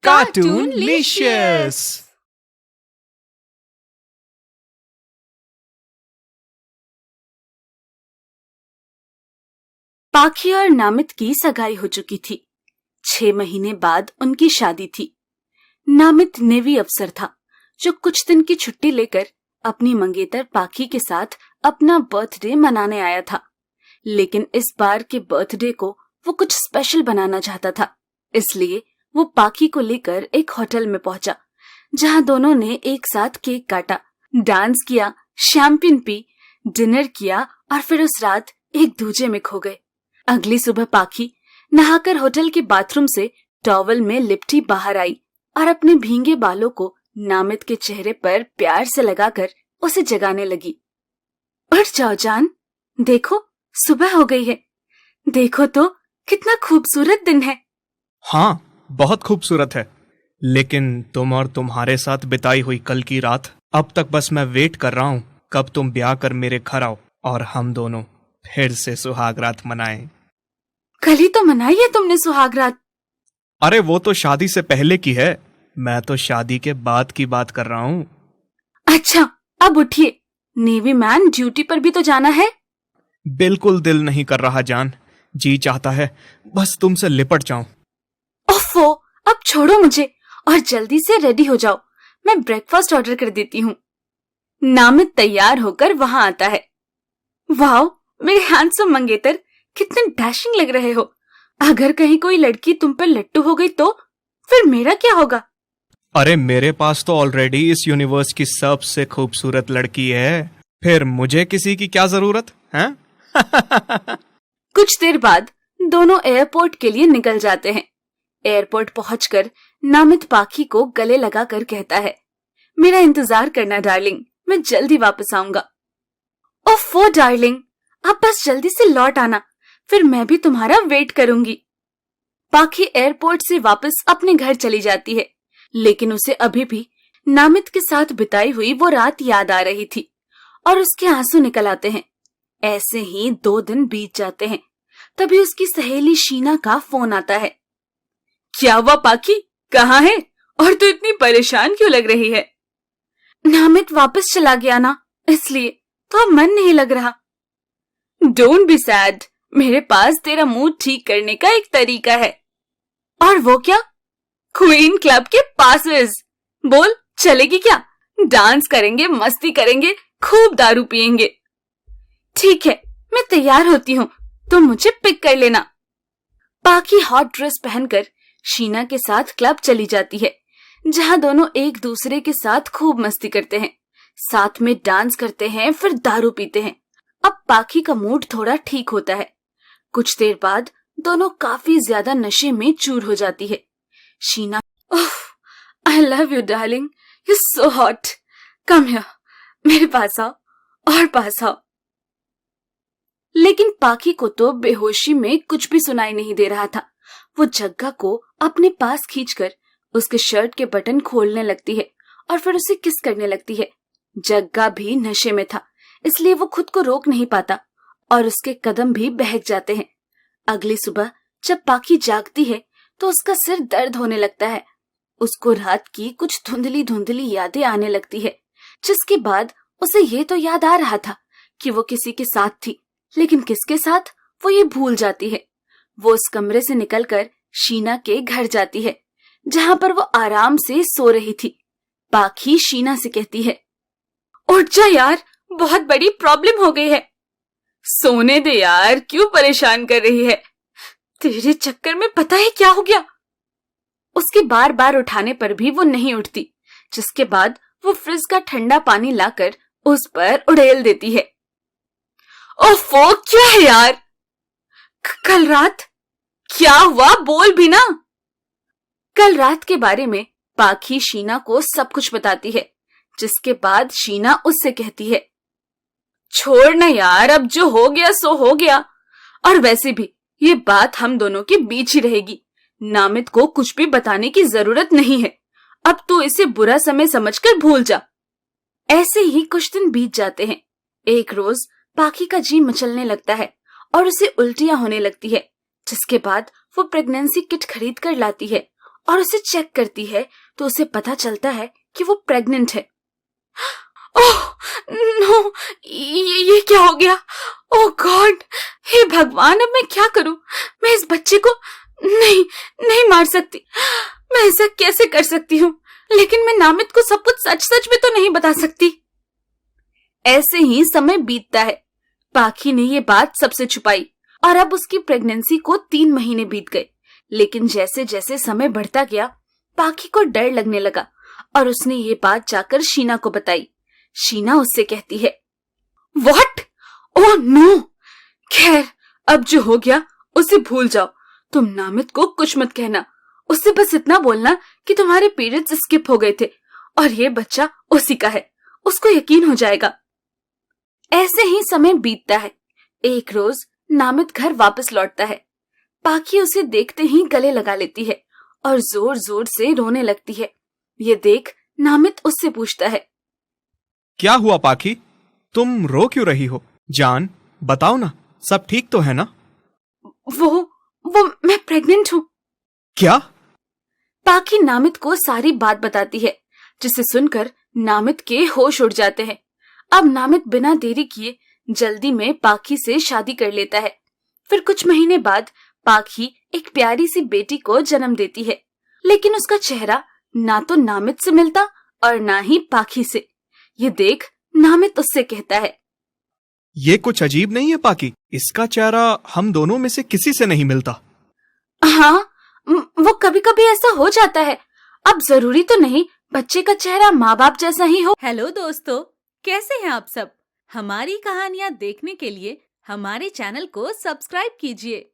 कार्टूनलिशियस। पाखी और नामित की सगाई हो चुकी थी। 6 महीने बाद उनकी शादी थी। नामित नेवी अफसर था जो कुछ दिन की छुट्टी लेकर अपनी मंगेतर पाखी के साथ अपना बर्थडे मनाने आया था। लेकिन इस बार के बर्थडे को वो कुछ स्पेशल बनाना चाहता था, इसलिए वो पाखी को लेकर एक होटल में पहुंचा, जहां दोनों ने एक साथ केक काटा, डांस किया, शैंपेन पी, डिनर किया और फिर उस रात एक दूजे में खो गए। अगली सुबह पाखी नहाकर होटल के बाथरूम से टॉवल में लिपटी बाहर आई और अपने भींगे बालों को नामित के चेहरे पर प्यार से लगाकर उसे जगाने लगी। उठ जाओ जान, देखो सुबह हो गई है। देखो तो कितना खूबसूरत दिन है। हाँ, बहुत खूबसूरत है, लेकिन तुम और तुम्हारे साथ बिताई हुई कल की रात, अब तक बस मैं वेट कर रहा हूँ कब तुम ब्याह कर मेरे घर आओ और हम दोनों फिर से सुहाग रात मनाएं। कल ही तो मनाई है तुमने सुहाग रात। अरे वो तो शादी से पहले की है, मैं तो शादी के बाद की बात कर रहा हूँ। अच्छा, अब उठिए, नेवी मैन ड्यूटी पर भी तो जाना है। बिल्कुल दिल नहीं कर रहा जान, जी चाहता है बस तुमसे लिपट जाऊं। ओफो, अब छोड़ो मुझे और जल्दी से रेडी हो जाओ, मैं ब्रेकफास्ट ऑर्डर कर देती हूँ। नामित तैयार होकर वहां आता है। वाओ, मेरे हैंडसम मंगेतर, कितने डैशिंग लग रहे हो। अगर कहीं कोई लड़की तुम पर लट्टू हो गई तो फिर मेरा क्या होगा? अरे मेरे पास तो ऑलरेडी इस यूनिवर्स की सबसे खूबसूरत लड़की है, फिर मुझे किसी की क्या जरूरत है? कुछ देर बाद दोनों एयरपोर्ट के लिए निकल जाते हैं। एयरपोर्ट पहुंचकर नामित पाखी को गले लगाकर कहता है, मेरा इंतजार करना डार्लिंग, मैं जल्दी वापस आऊंगा। ओफो डार्लिंग, आप बस जल्दी से लौट आना, फिर मैं भी तुम्हारा वेट करूंगी। पाखी एयरपोर्ट से वापस अपने घर चली जाती है, लेकिन उसे अभी भी नामित के साथ बिताई हुई वो रात याद आ रही थी और उसके आंसू निकल आते हैं। ऐसे ही 2 दिन बीत जाते हैं। तभी उसकी सहेली शीना का फोन आता है। क्या हुआ पाखी, कहाँ है और तू इतनी परेशान क्यों लग रही है? नामित वापस चला गया ना, इसलिए तो अब मन नहीं लग रहा। डोंट बी सैड, मेरे पास तेरा मूड ठीक करने का एक तरीका है। और वो क्या? क्वीन क्लब के पासेस। बोल, चलेगी क्या? डांस करेंगे, मस्ती करेंगे, खूब दारू पियेंगे। ठीक है, मैं तैयार होती हूँ, तुम मुझे पिक कर लेना। पाखी हॉट ड्रेस पहनकर शीना के साथ क्लब चली जाती है, जहाँ दोनों एक दूसरे के साथ खूब मस्ती करते हैं, साथ में डांस करते हैं, फिर दारू पीते हैं। अब पाखी का मूड थोड़ा ठीक होता है। कुछ देर बाद दोनों काफी ज्यादा नशे में चूर हो जाती है। Sheena, oh, I love you darling, you so hot, come here, मेरे पास आओ और पास आओ। लेकिन पाखी को तो बेहोशी में कुछ भी सुनाई नहीं दे रहा था। वो जग्गा को अपने पास खींचकर उसके शर्ट के बटन खोलने लगती है और फिर उसे किस करने लगती है। जग्गा भी नशे में था, इसलिए वो खुद को रोक नहीं पाता और उसके कदम भी बहक जाते हैं। अगली सुबह जब पाखी जागती है तो उसका सिर दर्द होने लगता है। उसको रात की कुछ धुंधली धुंधली यादें आने लगती है, जिसके बाद उसे ये तो याद आ रहा था कि वो किसी के साथ थी, लेकिन किसके साथ वो ये भूल जाती है। वो उस कमरे से निकलकर शीना के घर जाती है, जहां पर वो आराम से सो रही थी। पाखी शीना से कहती है, उठ जा यार, बहुत बड़ी प्रॉब्लम हो गई है। सोने दे यार, क्यों परेशान कर रही है? तेरे चक्कर में पता है क्या हो गया? उसके बार बार उठाने पर भी वो नहीं उठती, जिसके बाद वो फ्रिज का ठंडा पानी लाकर उस पर उड़ेल देती है। ओफो, क्या है यार? कल रात क्या हुआ, बोल भी ना। कल रात के बारे में पाखी शीना को सब कुछ बताती है, जिसके बाद शीना उससे कहती है, छोड़ ना यार, अब जो हो गया सो हो गया, और वैसे भी ये बात हम दोनों के बीच ही रहेगी। नामित को कुछ भी बताने की जरूरत नहीं है, अब तू इसे बुरा समय समझकर भूल जा। ऐसे ही कुछ दिन बीत जाते हैं। एक रोज पाखी का जी मचलने लगता है और उसे उल्टियां होने लगती है, जिसके बाद वो प्रेगनेंसी किट खरीद कर लाती है और उसे चेक करती है तो उसे पता चलता है कि वो प्रेग्नेंट है। ओह नो, ये क्या हो गया? ओह गॉड, हे भगवान, अब मैं क्या करूं? मैं इस बच्चे को नहीं मार सकती। मैं ऐसा कैसे कर सकती हूँ? लेकिन मैं नामित को सब कुछ सच सच में तो नहीं बता सकती। ऐसे ही समय बीतता है। पाखी ने ये बात सबसे छुपाई और अब उसकी प्रेगनेंसी को 3 महीने बीत गए। लेकिन जैसे जैसे समय बढ़ता गया, पाखी को डर लगने लगा और उसने ये बात जाकर शीना को बताई। शीना उससे कहती है, व्हाट? Oh no! खैर, अब जो हो गया उसे भूल जाओ। तुम नामित को कुछ मत कहना। उससे बस इतना बोलना कि तुम्हारे पीरियड्स स्किप हो गए थे और ये बच्चा उसी का है। उसको यकीन हो जाएगा। ऐसे ही समय बीतता है। एक रोज नामित घर वापस लौटता है। पाखी उसे देखते ही गले लगा लेती है और जोर जोर से रोने लगती है। ये देख नामित उससे पूछता है, क्या हुआ पाखी? तुम रो क्यों रही हो? जान, बताओ ना, सब ठीक तो है ना? वो मैं प्रेग्नेंट हूँ। क्या? पाखी नामित को सारी बात बताती है, जिसे सुनकर नामित के होश उड़ जाते हैं। अब नामित बिना देरी किए जल्दी में पाखी से शादी कर लेता है। फिर कुछ महीने बाद पाखी एक प्यारी सी बेटी को जन्म देती है, लेकिन उसका चेहरा ना तो नामित से मिलता और ना ही पाखी से। ये देख नामित उससे कहता है, ये कुछ अजीब नहीं है पाखी? इसका चेहरा हम दोनों में से किसी से नहीं मिलता। हाँ, वो कभी कभी ऐसा हो जाता है। अब जरूरी तो नहीं बच्चे का चेहरा माँ बाप जैसा ही हो। हेलो दोस्तों, कैसे हैं आप सब? हमारी कहानियाँ देखने के लिए हमारे चैनल को सब्सक्राइब कीजिए।